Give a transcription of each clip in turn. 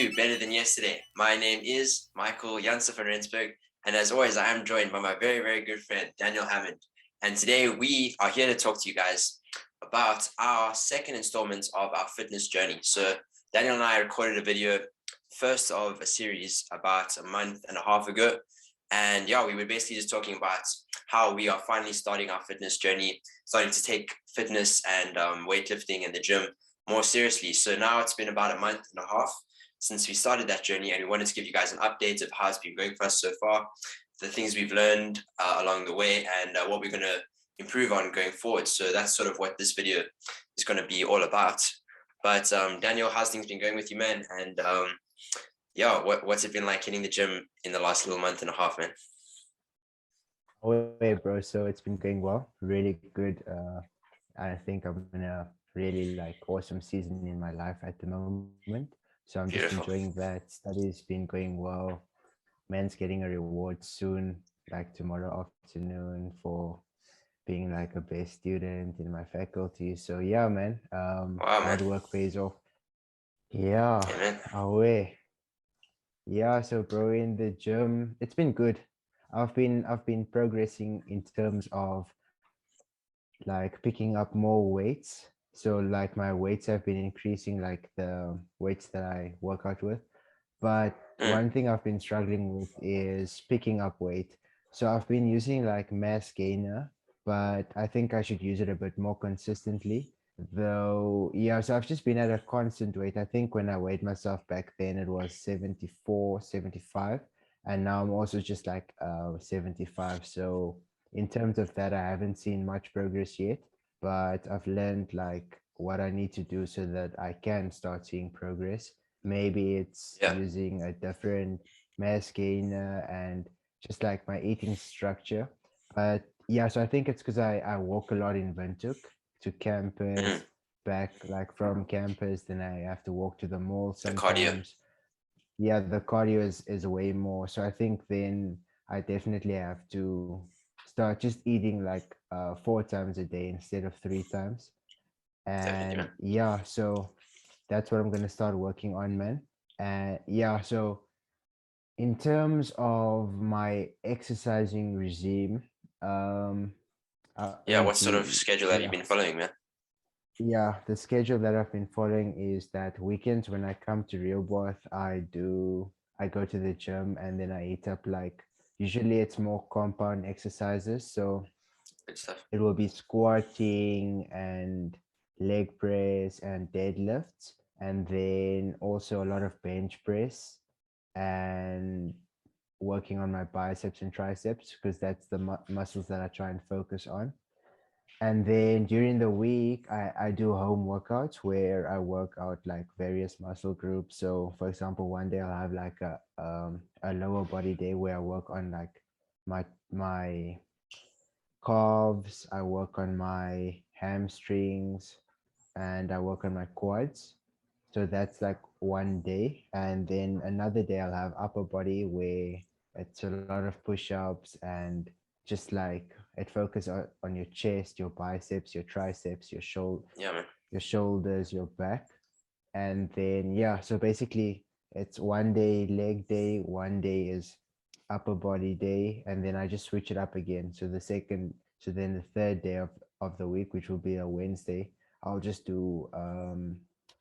you better than yesterday. My name is Michael Janssen van Rensburg, and as always, I am joined by my very, very good friend, Daniel Hammond. And today we are here to talk to you guys about our second installment of our fitness journey. So Daniel and I recorded a video, first of a series, about a month and a half ago. And yeah, we were basically just talking about how we are finally starting our fitness journey, starting to take fitness and weightlifting and the gym more seriously. So now it's been about a month and a half since we started that journey, and we wanted to give you guys an update of how it's been going for us so far, the things we've learned along the way, and what we're going to improve on going forward. So that's sort of what this video is going to be all about. But Daniel, how's things been going with you, man? And yeah, what's it been like hitting the gym in the last little month and a half, man? Oh, hey, bro. So it's been going well, really good. I think I'm in a really awesome season in my life at the moment. So I'm just Beautiful. enjoying that. Study's been going well. Man's getting a reward soon, like tomorrow afternoon, for being like a best student in my faculty. So yeah, man. Wow, man. Hard work pays off. Yeah, Yeah, man. away. Yeah, so bro, in the gym, it's been good. I've been progressing in terms of like picking up more weights. So like my weights have been increasing, like the weights that I work out with. But Mm. one thing I've been struggling with is picking up weight. So I've been using like mass gainer, but I think I should use it a bit more consistently. Though, yeah, so I've just been at a constant weight. I think when I weighed myself back then, it was 74, 75. And now I'm also just like 75. So in terms of that, I haven't seen much progress yet, but I've learned like what I need to do so that I can start seeing progress. Maybe it's Yeah. using a different mass gainer and just like my eating structure. But yeah, so I think it's because I walk a lot in Windhoek to Mm. campus, back like from campus, then I have to walk to the mall The cardio. sometimes. Yeah, the cardio is way more. So I think then I definitely have to start just eating like 4 times a day instead of 3 times. Definitely, man. And yeah, so that's what I'm gonna start working on, man. And yeah, so in terms of my exercising regime, um, Yeah, like what sort of schedule have you yeah, been following, man? yeah, the schedule that I've been following is that weekends when I come to Rehoboth, I go to the gym and then I eat up like usually it's more compound exercises. So Good stuff. it will be squatting and leg press and deadlifts, and then also a lot of bench press and working on my biceps and triceps because that's the muscles that I try and focus on. And then during the week, I do home workouts where I work out like various muscle groups. So for example, one day I'll have like a lower body day where I work on like my calves, I work on my hamstrings, and I work on my quads. So that's like one day. And then another day I'll have upper body where it's a lot of push-ups and just like it focuses on your chest, your biceps, your triceps, Yeah, man. your shoulders, your back. And then yeah, so basically it's one day leg day, one day is upper body day, and then I just switch it up again. So then the third day of the week, which will be a Wednesday, I'll just do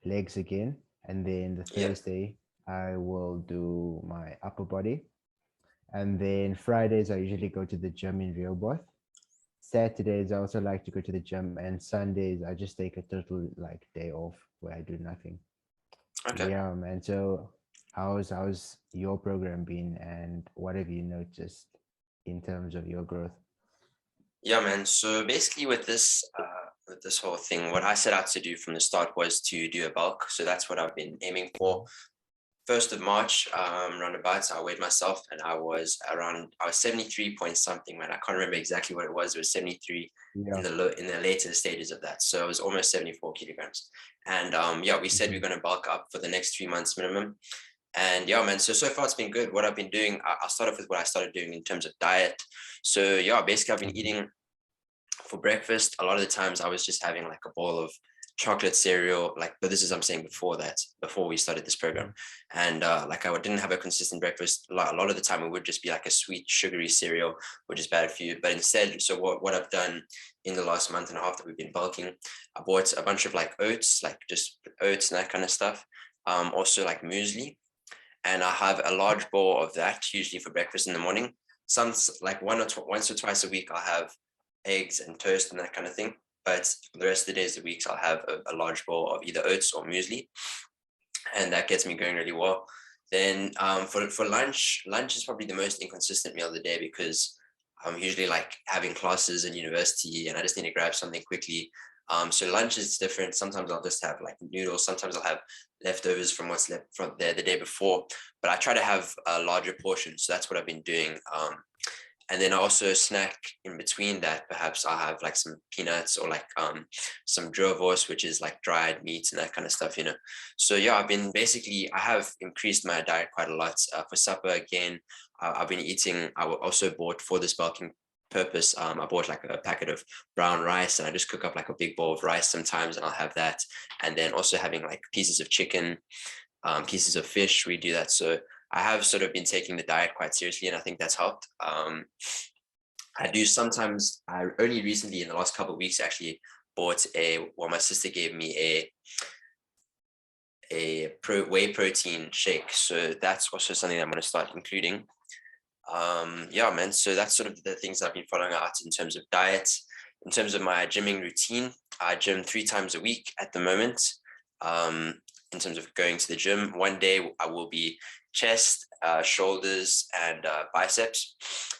legs again, and then the Yeah. Thursday I will do my upper body, and then Fridays I usually go to the gym in Rehoboth. Saturdays I also like to go to the gym, and Sundays I just take a total like day off where I do nothing. Okay. Yeah, man. So how's your program been, and what have you noticed in terms of your growth? Yeah, man. So basically, with this whole thing, what I set out to do from the start was to do a bulk. So that's what I've been aiming for. 1st of March, roundabouts, I weighed myself, and I was 73 point something, man. I can't remember exactly what it was. It was 73 Yeah. in the later stages of that. So it was almost 74 kilograms. And yeah, we said we're Hmm. going to bulk up for the next 3 months minimum. And yeah, man, so far it's been good. What I've been doing, I'll start off with what I started doing in terms of diet. So yeah, basically I've been Hmm. eating for breakfast. A lot of the times I was just having like a bowl of chocolate cereal, like, but this is I'm saying before we started this program, and like I didn't have a consistent breakfast. A lot of the time it would just be like a sweet sugary cereal, which is bad for you. But instead, so what I've done in the last month and a half that we've been bulking, I bought a bunch of like oats, like just oats and that kind of stuff. Also like muesli, and I have a large bowl of that usually for breakfast in the morning. Some like once or twice a week I'll have eggs and toast and that kind of thing. But the rest of the days of the weeks I'll have a large bowl of either oats or muesli, and that gets me going really well. Then for lunch is probably the most inconsistent meal of the day because I'm usually like having classes in university and I just need to grab something quickly. So lunch is different. Sometimes I'll just have like noodles. Sometimes I'll have leftovers from what's left from there the day before. But I try to have a larger portion. So that's what I've been doing. And then I also snack in between that. Perhaps I'll have like some peanuts or like some drovos, which is like dried meats and that kind of stuff, you know. So yeah, I have increased my diet quite a lot. For supper again, I've been eating. Also bought for this bulking purpose. I bought like a packet of brown rice, and I just cook up like a big bowl of rice sometimes, and I'll have that. And then also having like pieces of chicken, pieces of fish. We do that. So I have sort of been taking the diet quite seriously, and I think that's helped. I do sometimes. I only recently, in the last couple of weeks, actually bought my sister gave me whey protein shake. So that's also something I'm going to start including. Yeah, man. So that's sort of the things I've been following out in terms of diet. In terms of my gymming routine, I gym 3 times a week at the moment. In terms of going to the gym, one day I will be chest, shoulders, and biceps.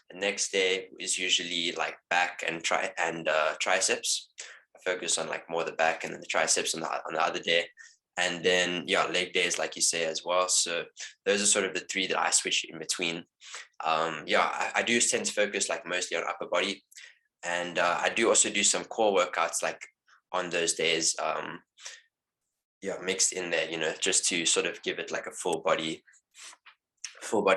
The next day is usually like back and triceps. I focus on like more the back and then the triceps on the other day. And then yeah, leg days, like you say, as well. So those are sort of the three that I switch in between. I do tend to focus like mostly on upper body, and I do also do some core workouts like on those days. Mixed in there, you know, just to sort of give it like a full body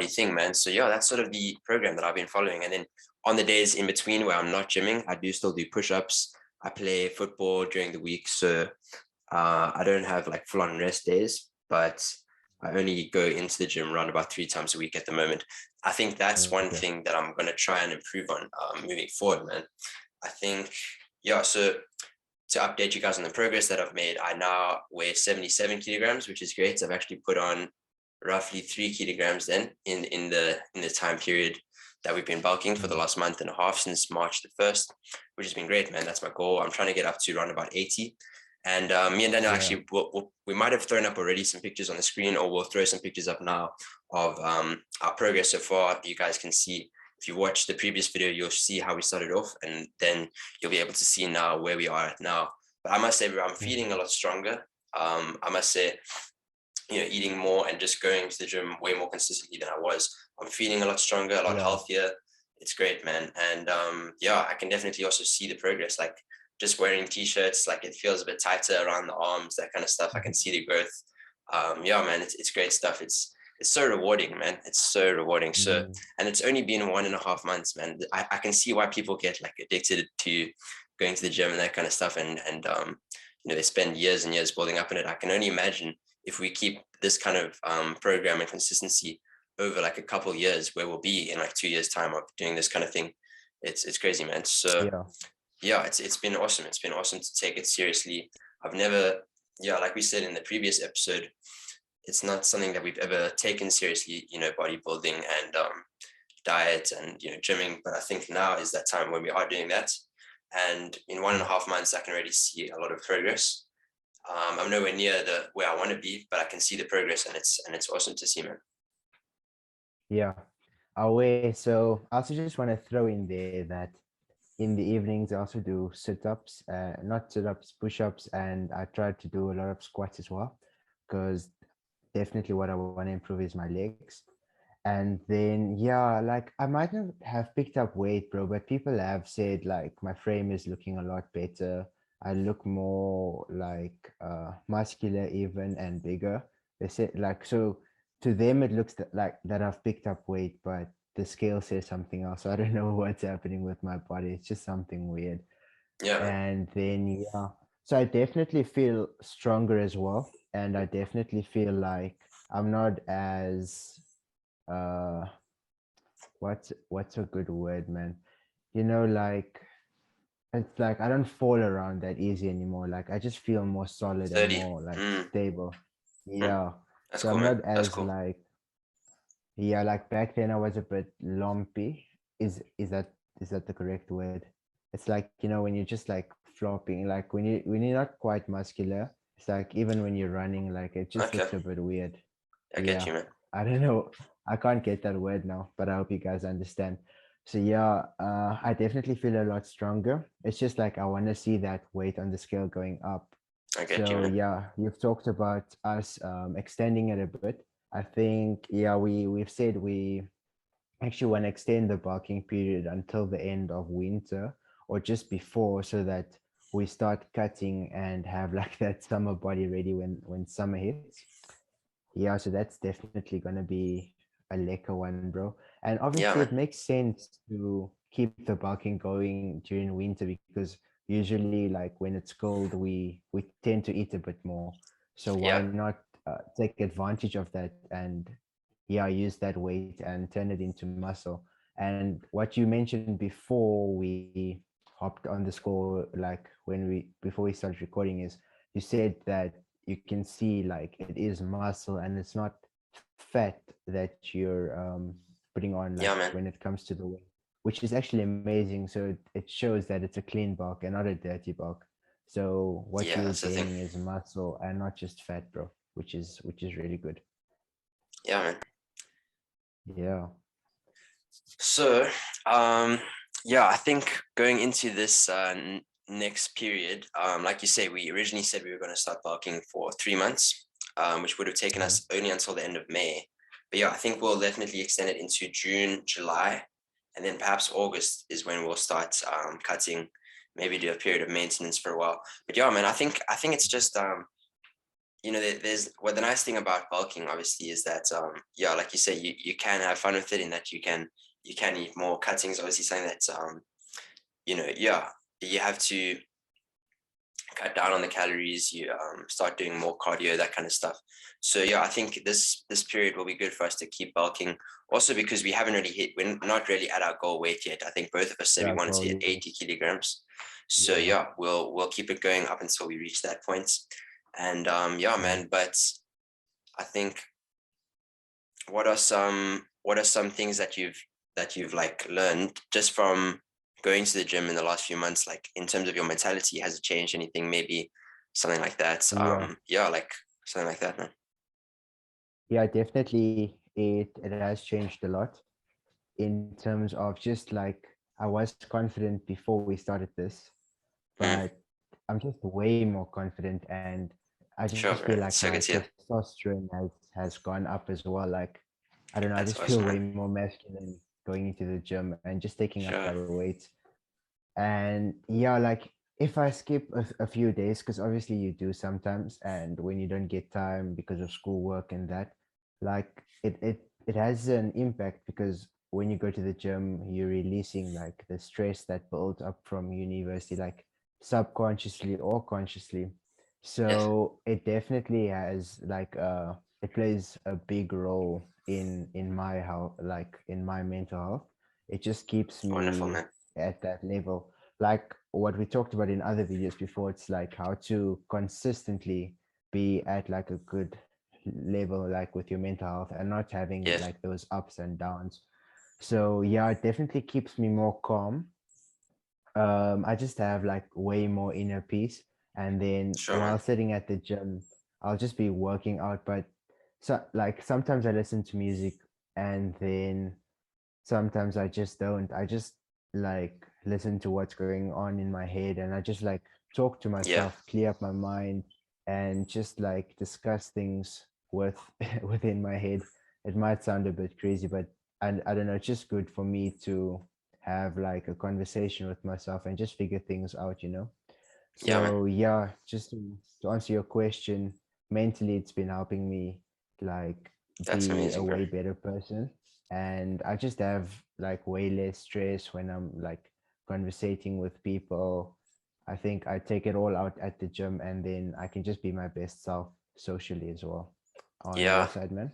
thing, man. So yeah, that's sort of the program that I've been following. And then on the days in between where I'm not gymming, I do still do push-ups. I play football during the week, so I don't have like full-on rest days, but I only go into the gym around about 3 times a week at the moment. I think that's one Okay. thing that I'm going to try and improve on moving forward, man. I think, yeah, so to update you guys on the progress that I've made, I now weigh 77 kilograms, which is great. So I've actually put on roughly 3 kilograms then in the time period that we've been bulking for the last month and a half since March the 1st, which has been great, man. That's my goal. I'm trying to get up to around about 80. And me and Daniel actually, we might have thrown up already some pictures on the screen, or we'll throw some pictures up now of our progress so far. You guys can see. If you watch the previous video, you'll see how we started off, and then you'll be able to see now where we are at now. But I must say, I'm feeling a lot stronger. I must say, you know, eating more and just going to the gym way more consistently than I was. I'm feeling a lot stronger, a lot Yeah. healthier. It's great, man. And I can definitely also see the progress. Like just wearing t-shirts, like it feels a bit tighter around the arms, that kind of stuff. I can see the growth. Man, it's great stuff. It's so rewarding, man. It's so rewarding. So, and it's only been 1.5 months, man. I can see why people get like addicted to going to the gym and that kind of stuff. And they spend years and years building up in it. I can only imagine if we keep this kind of program and consistency over like a couple of years, where we'll be in like 2 years time of doing this kind of thing. It's crazy, man. So Yeah. it's been awesome. It's been awesome to take it seriously. I've never, like we said in the previous episode, it's not something that we've ever taken seriously, you know, bodybuilding and diet and, you know, gymming. But I think now is that time when we are doing that. And in 1.5 months, I can already see a lot of progress. I'm nowhere near the where I want to be, but I can see the progress, and it's awesome to see, man. Yeah. Away. So I also just want to throw in there that in the evenings I also do sit-ups, not sit-ups, push-ups, and I try to do a lot of squats as well, because definitely what I want to improve is my legs. And then like I might not have picked up weight, bro, but people have said like my frame is looking a lot better. I look more like muscular even and bigger. They said like, so to them it looks like that I've picked up weight, but the scale says something else. So I don't know what's happening with my body. It's just something weird. Yeah, man. And then So I definitely feel stronger as well, and I definitely feel like I'm not as uh what's a good word, man? Like it's like I don't fall around that easy anymore. Like I just feel more solid and 30. more like Mm, stable. mm. Yeah. That's So cool, I'm man. not That's as cool. like yeah, like back then I was a bit lumpy. Is that the correct word? It's like, when you're just like flopping, like when you're not quite muscular, it's like even when you're running, like it just Okay. looks a bit weird. I get Yeah. you, man. I don't know. I can't get that word now, but I hope you guys understand. So yeah, I definitely feel a lot stronger. It's just like I want to see that weight on the scale going up. I get you, So man. yeah, you've talked about us extending it a bit. I think yeah, we've said we actually want to extend the bulking period until the end of winter or just before, so that we start cutting and have like that summer body ready when summer hits. Yeah, so that's definitely going to be a lekker one, bro. And Yeah, obviously, it man. makes sense to keep the bulking going during winter because usually, like when it's cold, we tend to eat a bit more. So why Yeah. not take advantage of that and yeah, use that weight and turn it into muscle? And what you mentioned before we hopped on the score, like before we started recording, is you said that you can see like it is muscle and it's not fat that you're putting on like Yeah, when man. it comes to the weight, which is actually amazing. So it shows that it's a clean bulk and not a dirty bulk. So what Yeah, you're that's the thing. gaining is muscle and not just fat, bro, which is really good. Yeah, man. Yeah. So, um, yeah, I think going into this next period, like you say, we originally said we were going to start bulking for 3 months, which would have taken Mhm. us only until the end of May. But yeah, I think we'll definitely extend it into June, July, and then perhaps August is when we'll start cutting, maybe do a period of maintenance for a while. But yeah, man, I think it's just there's what the nice thing about bulking obviously is that yeah, like you say, you can have fun with it in that you can eat more. Cutting is obviously something that's yeah, you have to cut down on the calories, you start doing more cardio, that kind of stuff. So yeah, I think this period will be good for us to keep bulking, also because we're not really at our goal weight yet. I think both of us said we Yeah, wanted to goal, hit yes. 80 kilograms. So Yeah. yeah, we'll keep it going up until we reach that point. And yeah, Yeah. man, but I think what are some things that you've like learned just from going to the gym in the last few months, like in terms of your mentality? Has it changed anything? Maybe something like that. Yeah. Yeah, like something like that, man. Yeah, definitely it has changed a lot in terms of just like I was confident before we started this, Mm, but I'm just way more confident, and I just sure, feel bro. like It's so my good to hear. testosterone has gone up as well. Like I don't know, I That's just feel awesome, way man. more masculine going into the gym and just taking up Sure. that weight. And yeah, like if I skip a few days, because obviously you do sometimes, and when you don't get time because of schoolwork and that, like it has an impact because when you go to the gym, you're releasing like the stress that built up from university, like subconsciously or consciously. Yes. So it definitely has like it plays a big role in my health, like in my mental health. It just keeps Wonderful, me man. at that level. Like what we talked about in other videos before, it's like how to consistently be at like a good level, like with your mental health and not having Yes. like those ups and downs. So yeah, it definitely keeps me more calm. I just have like way more inner peace. And then Sure, man. while sitting at the gym, I'll just be working out. But so like sometimes I listen to music, and then sometimes I just don't. I just like listen to what's going on in my head, and I just like talk to Yeah. myself, clear up my mind, and just like discuss things with within my head. It might sound a bit crazy, but I don't know, it's just good for me to have like a conversation with myself and just figure things out. Yeah, man. So yeah, just to answer your question, mentally it's been helping me like That's be a amazing, bro. way better person. And I just have like way less stress when I'm like conversating with people. I think I take it all out at the gym, and then I can just be my best self socially as well. On your Yeah, side, man.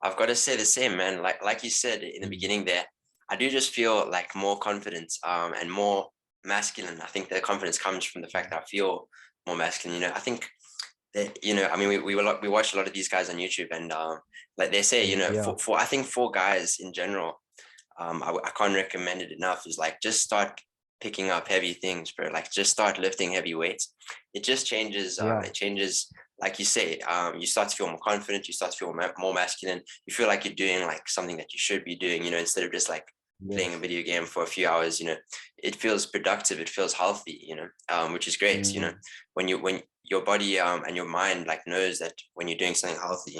I've got to say the same, man. Like you said in the Mm. beginning there, I do just feel like more confident, and more masculine. I think the confidence comes from the fact that I feel more masculine. I think that, I mean, we watch a lot of these guys on YouTube, and like they say, Yeah. for I think for guys in general, I can't recommend it enough. Is like just start picking up heavy things, bro. Like just start lifting heavy weights. It just changes. Yeah. It changes, like you say. You start to feel more confident. You start to feel more masculine. You feel like you're doing like something that you should be doing. Instead of just like playing a Yes. video game for a few hours. It feels productive. It feels healthy. Which is great. Mm. When your body and your mind like knows that when you're doing something healthy,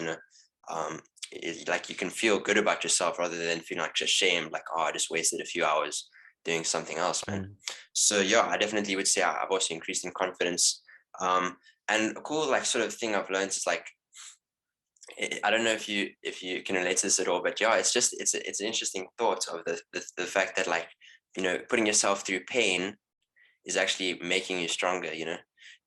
like you can feel good about yourself rather than feeling like ashamed, like, oh, I just wasted a few hours doing something else, man. Mm. So yeah, I definitely would say I've also increased in confidence. And a cool like sort of thing I've learned is like, I don't know if you can relate to this at all, but yeah, it's an interesting thought of the fact that like, putting yourself through pain is actually making you stronger,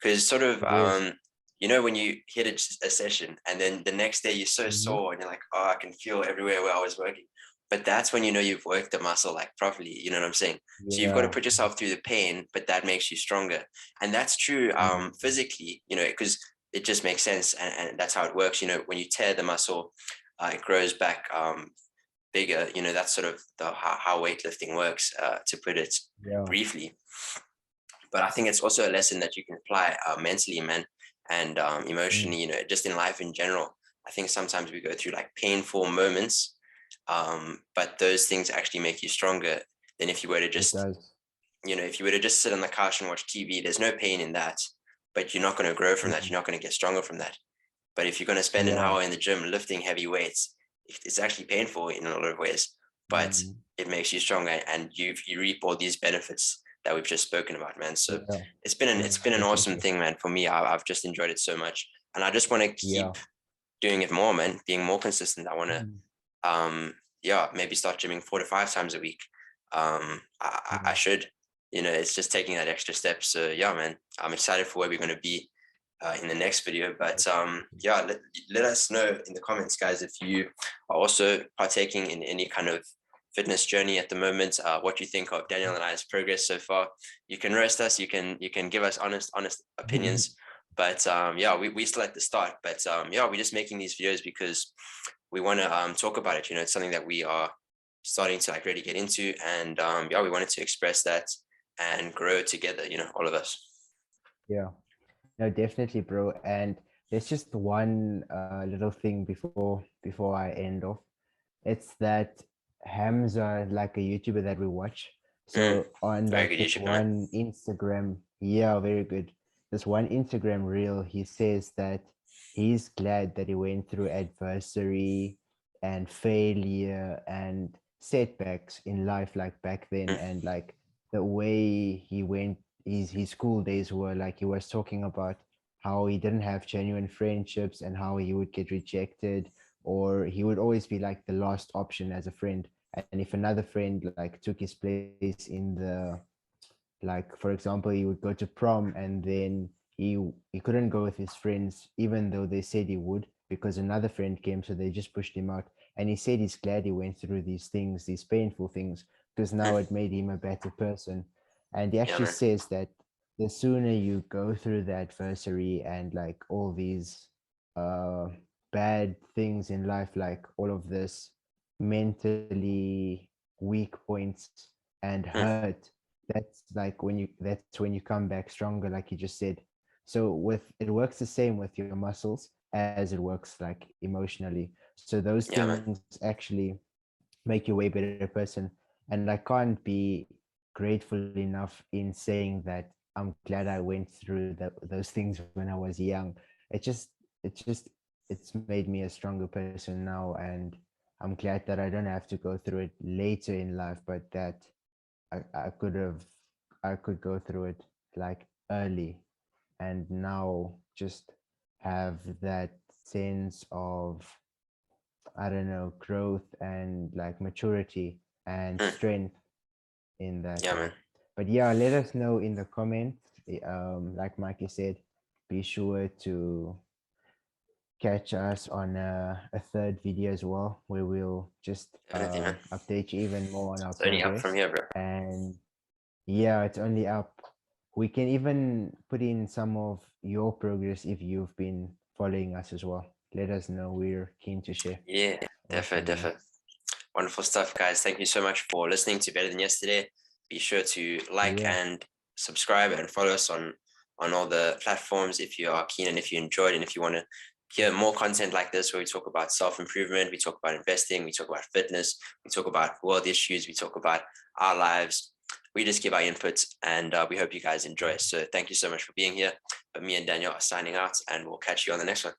because sort of, Yes. when you hit a session and then the next day you're so Hmm. sore and you're like, oh, I can feel everywhere where I was working. But that's when you've worked the muscle like properly, you know what I'm saying? So you've got to Yeah. put yourself through the pain, but that makes you stronger. And that's true Mm. physically, because it just makes sense, and that's how it works. When you tear the muscle, it grows back bigger. That's sort of how weightlifting works, to put it Yeah. briefly. But I think it's also a lesson that you can apply mentally, man, and Mm. emotionally, just in life in general. I think sometimes we go through like painful moments, but those things actually make you stronger than if you were to It just, does. if you were to just sit on the couch and watch TV. There's no pain in that, but you're not going to grow from that. Mm. You're not going to get stronger from that. But if you're going to spend an Yeah. hour in the gym lifting heavy weights, it's actually painful in a lot of ways, but Mm. it makes you stronger, and you reap all these benefits that we've just spoken about, man. So Yeah. it's been an awesome Definitely. thing, man. For me, I've just enjoyed it so much, and I just want to Yeah. keep doing it more, man. Being more consistent. I want to, Mm. yeah, maybe start gymming 4 to 5 times a week. I Mm. should, it's just taking that extra step. So yeah, man, I'm excited for where we're going to be in the next video. But yeah, let us know in the comments, guys, if you are also partaking in any kind of fitness journey at the moment. What you think of Daniel and I's progress so far. You can roast us. You can give us honest opinions. But yeah, we still at the start. But yeah, we're just making these videos because we want to talk about it. It's something that we are starting to like really get into, and yeah, we wanted to express that and grow together. All of us. Yeah. No, definitely, bro. And there's just one little thing before I end off. It's that Hamza, like a YouTuber that we watch. Mm, So on very like good this YouTube, man. one Instagram, yeah, very good. This one Instagram reel, he says that he's glad that he went through adversary and failure and setbacks in life like back then, Mm, and like the way he went his school days were. Like he was talking about how he didn't have genuine friendships and how he would get rejected, or he would always be like the last option as a friend. And if another friend like took his place in the, like for example, he would go to prom and then he couldn't go with his friends even though they said he would, because another friend came, so they just pushed him out. And he said he's glad he went through these things, these painful things, because now mm, it made him a better person. And he yeah, actually man. says that the sooner you go through the adversary and like all these uh bad things in life, like all of this mentally weak points and Mm, hurt, that's when you come back stronger, like you just said. So with it works the same with your muscles as it works like emotionally. So those yeah, man. things actually make you a way better person. And I can't be grateful enough in saying that I'm glad I went through those things when I was young. It just it just it's made me a stronger person now, and I'm glad that I don't have to go through it later in life, but that I could have I could go through it like early, and now just have that sense of, I don't know, growth and like maturity and Mm, strength in that yeah, way. man. But yeah, let us know in the comments like Mikey said, be sure to catch us on a third video as well, where we'll just Definitely, man. update you even more on our It's only up from progress. here, bro. And yeah, it's only up. We can even put in some of your progress if you've been following us as well. Let us know. We're keen to share. Yeah, Awesome, man. definitely. Wonderful stuff, guys. Thank you so much for listening to Better Than Yesterday. Be sure to like Yeah. and subscribe and follow us on all the platforms if you are keen and if you enjoyed and if you want to hear more content like this where we talk about self-improvement, we talk about investing, we talk about fitness, we talk about world issues, we talk about our lives. We just give our inputs and we hope you guys enjoy. So thank you so much for being here. But me and Daniel are signing out and we'll catch you on the next one.